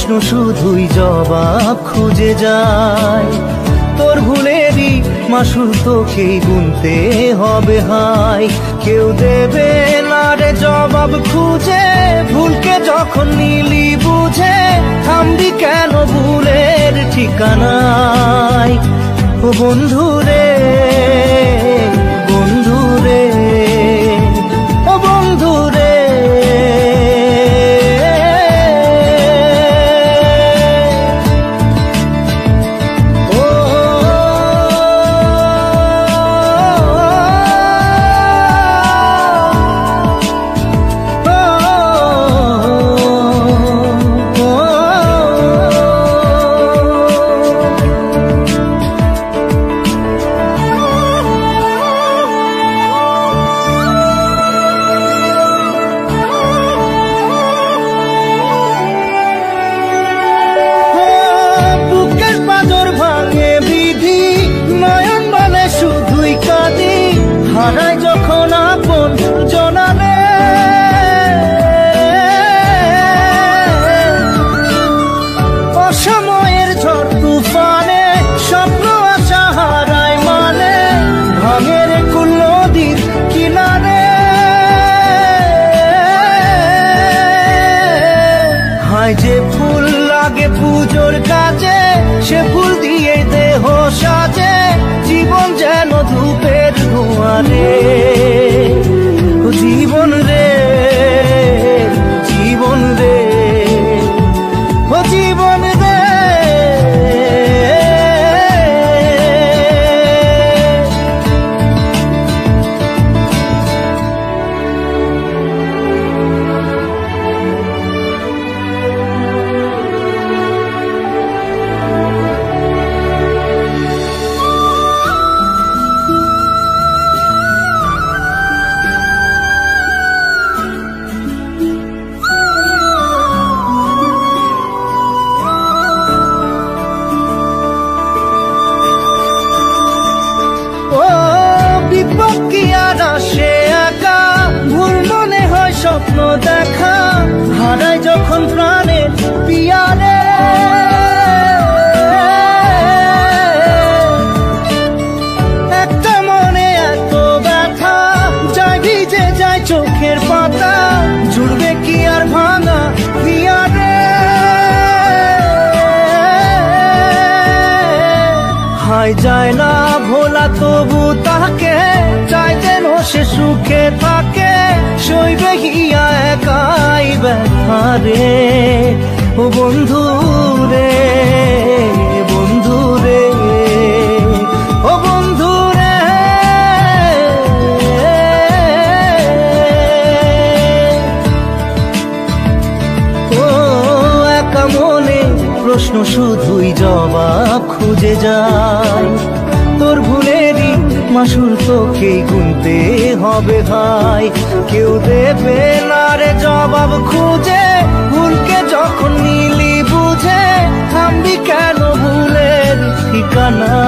প্রশ্ন শুধুই জবাব খুঁজে যায়। তোর ভুলেরই মাসুল তোকেই গুনতে হবে হায়। কেউ দেবে না রে জবাব খুঁজে, ভুলকে যখন নিলি বুঝে থামবি কেন ভুলের ঠিকানায়। ও বন্ধু রে, বন্ধু রে, ও বন্ধু রে। হারাই যখন আপন জনারে, অসময়ের ঝড় তুফানে স্বপ্ন আশা হারায় মানে, ভাঙের কুল নদীর কিনারে। হায় যে ফুল লাগে পুজোর কাজে, সে ফুল দিয়ে দেহ সাজে, জীবন যেন ধূপের ধোঁয়ারে। ও জীবন রে, জীবন রে, ও জীবন রে। স্বপ্ন দেখা হারাই যখন প্রাণের পিয়ারে, একটা মনে এত ব্যথা যায় ভিজে যায় চোখের পাতা, জুড়বে কি আর ভাঙা পিয়ারে। হায় যায় না ভোলা তবু তাকে চাই যেন সে সুখে থাকে, সইবে হিয়া একাই ব্যথা রে। ও বন্ধু রে, বন্ধু রে, ও বন্ধু রে। ও একা মনে প্রশ্ন শুধুই জবাব খুঁজে যায়। তোর ভুলেরই মাসুল তোকেই গুনতে হবে ভাই। কেউ দেবে না রে জবাব খুঁজে, ভুলকে যখন নিলি বুঝে থামবি কেন ভুলের ঠিকানা।